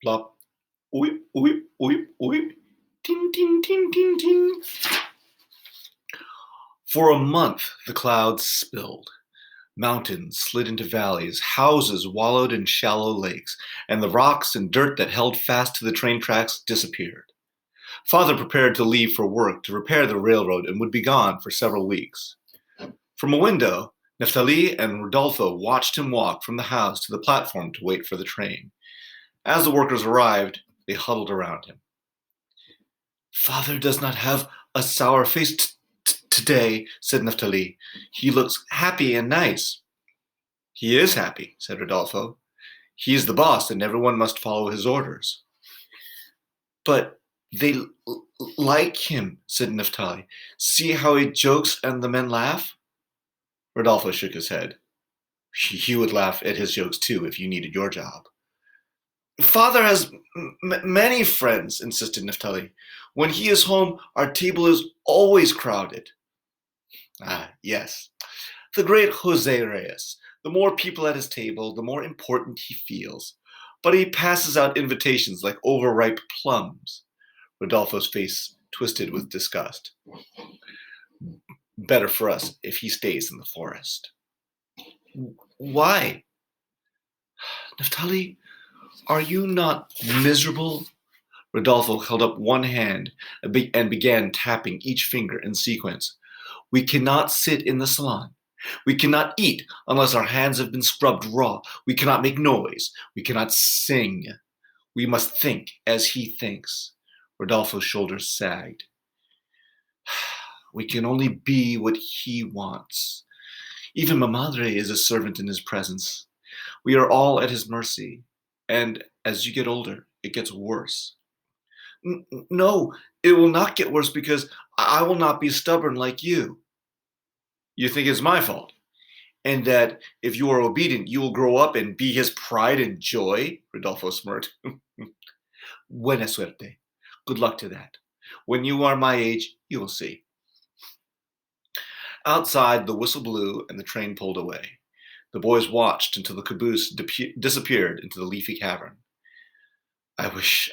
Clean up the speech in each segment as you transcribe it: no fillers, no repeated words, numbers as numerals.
Plop. Oip, oip, oip, oip. Ting, ting, ting, ting, ting. For a month, the clouds spilled. Mountains slid into valleys, houses wallowed in shallow lakes, and the rocks and dirt that held fast to the train tracks disappeared. Father prepared to leave for work to repair the railroad and would be gone for several weeks. From a window, Neftali and Rodolfo watched him walk from the house to the platform to wait for the train. As the workers arrived, they huddled around him. Father does not have a sour face today, said Neftali. He looks happy and nice. He is happy, said Rodolfo. He is the boss and everyone must follow his orders. But they like him, said Neftali. See how he jokes and the men laugh? Rodolfo shook his head. You would laugh at his jokes too if you needed your job. Father has many friends, insisted Neftali. When he is home, our table is always crowded. Ah, yes. The great Jose Reyes. The more people at his table, the more important he feels. But he passes out invitations like overripe plums. Rodolfo's face twisted with disgust. Better for us if he stays in the forest. Why? Neftali, are you not miserable? Rodolfo held up one hand and began tapping each finger in sequence. We cannot sit in the salon. We cannot eat unless our hands have been scrubbed raw. We cannot make noise. We cannot sing. We must think as he thinks. Rodolfo's shoulders sagged. We can only be what he wants. Even my madre is a servant in his presence. We are all at his mercy. And as you get older, it gets worse. No, it will not get worse because I will not be stubborn like you. You think it's my fault? And that if you are obedient, you will grow up and be his pride and joy? Rodolfo smirked. Buena suerte. Good luck to that. When you are my age, you will see. Outside, the whistle blew and the train pulled away. The boys watched until the caboose disappeared into the leafy cavern. I wish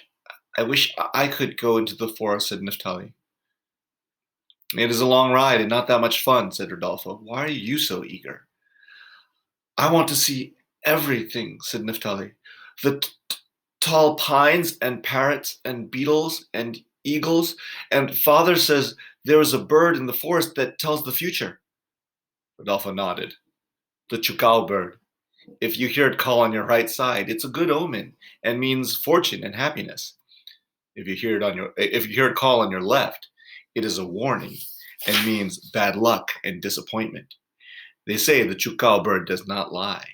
I could go into the forest, said Neftali. It is a long ride and not that much fun, said Rodolfo. Why are you so eager? I want to see everything, said Neftali. The tall pines and parrots and beetles and eagles, and Father says there is a bird in the forest that tells the future. Rodolfo nodded. The chukao bird. If you hear it call on your right side, it's a good omen and means fortune and happiness. If you hear it call on your left, it is a warning and means bad luck and disappointment. They say the chukao bird does not lie.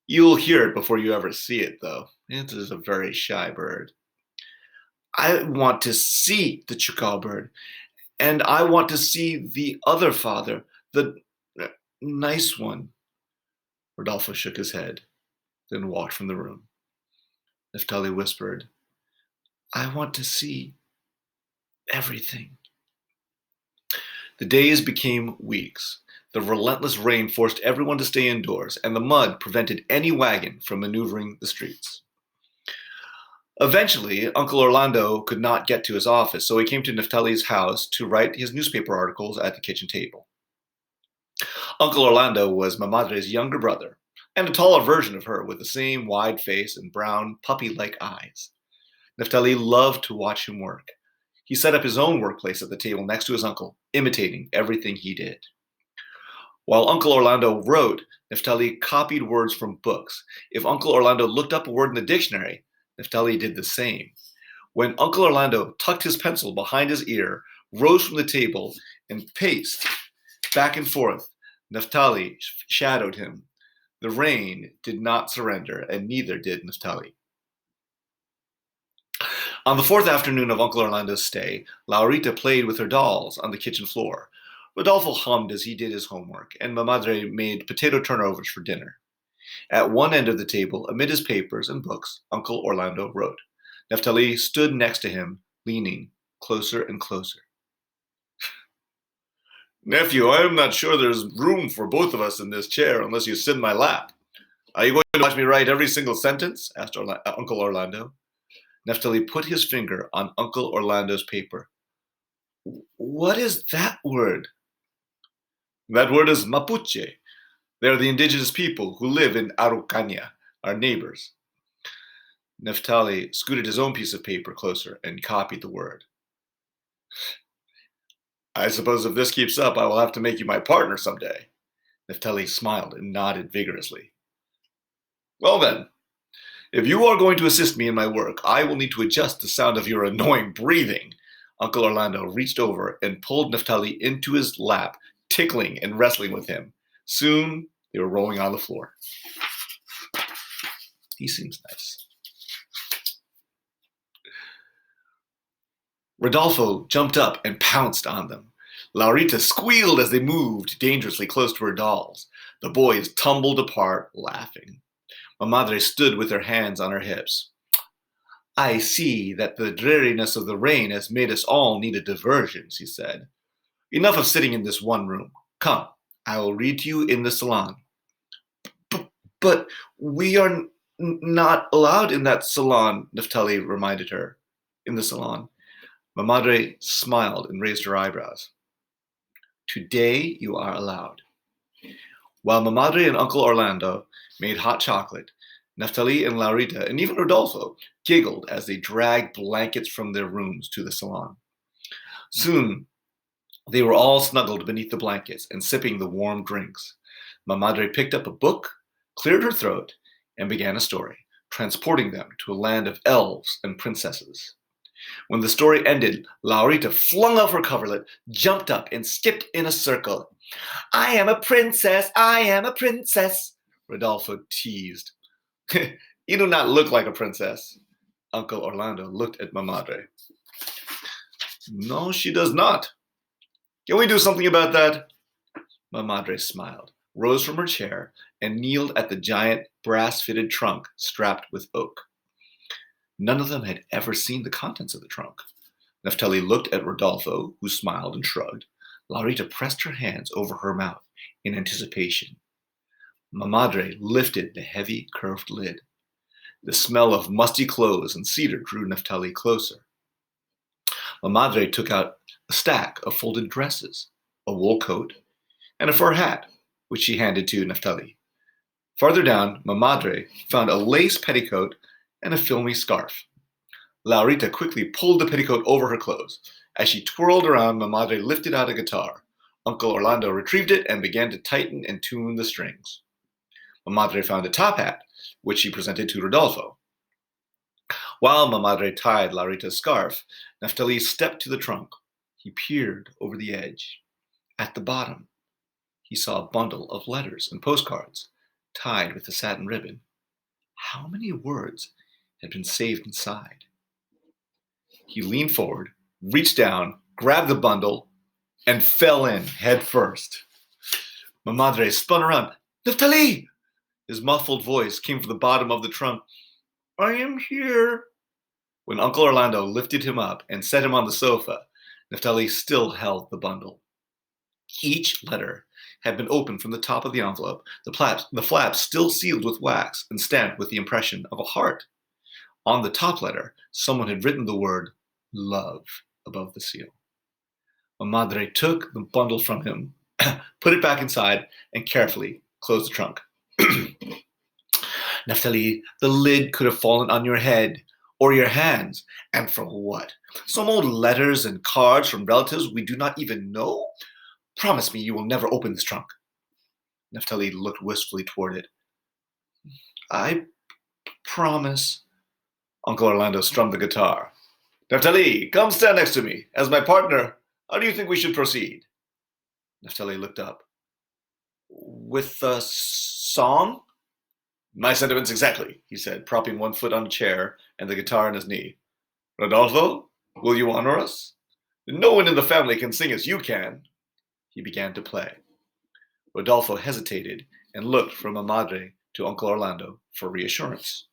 You'll hear it before you ever see it, though. It is a very shy bird. I want to see the chukao bird, and I want to see the other father, the nice one. Rodolfo shook his head, then walked from the room. Neftali whispered, I want to see everything. The days became weeks. The relentless rain forced everyone to stay indoors, and the mud prevented any wagon from maneuvering the streets. Eventually, Uncle Orlando could not get to his office, so he came to Neftali's house to write his newspaper articles at the kitchen table. Uncle Orlando was my madre's younger brother, and a taller version of her with the same wide face and brown, puppy-like eyes. Neftali loved to watch him work. He set up his own workplace at the table next to his uncle, imitating everything he did. While Uncle Orlando wrote, Neftali copied words from books. If Uncle Orlando looked up a word in the dictionary, Neftali did the same. When Uncle Orlando tucked his pencil behind his ear, rose from the table, and paced back and forth, Neftali shadowed him. The rain did not surrender, and neither did Neftali. On the fourth afternoon of Uncle Orlando's stay, Laurita played with her dolls on the kitchen floor. Rodolfo hummed as he did his homework, and my madre made potato turnovers for dinner. At one end of the table, amid his papers and books, Uncle Orlando wrote. Neftali stood next to him, leaning closer and closer. Nephew, I am not sure there's room for both of us in this chair unless you sit in my lap. Are you going to watch me write every single sentence? Asked Uncle Orlando. Neftali put his finger on Uncle Orlando's paper. What is that word? That word is Mapuche. They are the indigenous people who live in Araucania, our neighbors. Neftali scooted his own piece of paper closer and copied the word. I suppose if this keeps up, I will have to make you my partner someday. Neftali smiled and nodded vigorously. Well then, if you are going to assist me in my work, I will need to adjust the sound of your annoying breathing. Uncle Orlando reached over and pulled Neftali into his lap, tickling and wrestling with him. Soon, they were rolling on the floor. He seems nice. Rodolfo jumped up and pounced on them. Laurita squealed as they moved dangerously close to her dolls. The boys tumbled apart, laughing. Mamadre stood with her hands on her hips. I see that the dreariness of the rain has made us all need a diversion, she said. Enough of sitting in this one room. Come, I will read to you in the salon. But we are not allowed in that salon, Neftali reminded her. In the salon. Mamadre smiled and raised her eyebrows. Today you are allowed. While Mamadre and Uncle Orlando made hot chocolate, Neftali and Laurita, and even Rodolfo, giggled as they dragged blankets from their rooms to the salon. Soon, they were all snuggled beneath the blankets and sipping the warm drinks. Mamadre picked up a book, cleared her throat, and began a story, transporting them to a land of elves and princesses. When the story ended, Laurita flung off her coverlet, jumped up, and skipped in a circle. I am a princess, I am a princess, Rodolfo teased. You do not look like a princess. Uncle Orlando looked at Mamadre. No, she does not. Can we do something about that? Mamadre smiled, rose from her chair, and kneeled at the giant brass-fitted trunk strapped with oak. None of them had ever seen the contents of the trunk. Neftali looked at Rodolfo, who smiled and shrugged. Laurita pressed her hands over her mouth in anticipation. Mamadre lifted the heavy, curved lid. The smell of musty clothes and cedar drew Neftali closer. Mamadre took out a stack of folded dresses, a wool coat, and a fur hat, which she handed to Neftali. Farther down, Mamadre found a lace petticoat and a filmy scarf. Laurita quickly pulled the petticoat over her clothes. As she twirled around, Mamadre lifted out a guitar. Uncle Orlando retrieved it and began to tighten and tune the strings. Mamadre found a top hat, which she presented to Rodolfo. While Mamadre tied Laurita's scarf, Neftali stepped to the trunk. He peered over the edge. At the bottom, he saw a bundle of letters and postcards tied with a satin ribbon. How many words had been saved inside? He leaned forward, reached down, grabbed the bundle, and fell in head first. Mamadre spun around. Neftali! His muffled voice came from the bottom of the trunk. I am here. When Uncle Orlando lifted him up and set him on the sofa, Neftali still held the bundle. Each letter had been opened from the top of the envelope, the flaps still sealed with wax and stamped with the impression of a heart. On the top letter, someone had written the word love above the seal. Mamadre took the bundle from him, put it back inside, and carefully closed the trunk. Neftali, the lid could have fallen on your head or your hands. And for what? Some old letters and cards from relatives we do not even know? Promise me you will never open this trunk. Neftali looked wistfully toward it. I promise. Uncle Orlando strummed the guitar. Neftali, come stand next to me. As my partner, how do you think we should proceed? Neftali looked up. With a song? My sentiments exactly, he said, propping one foot on a chair and the guitar on his knee. Rodolfo, will you honor us? No one in the family can sing as you can. He began to play. Rodolfo hesitated and looked from Mamadre to Uncle Orlando for reassurance.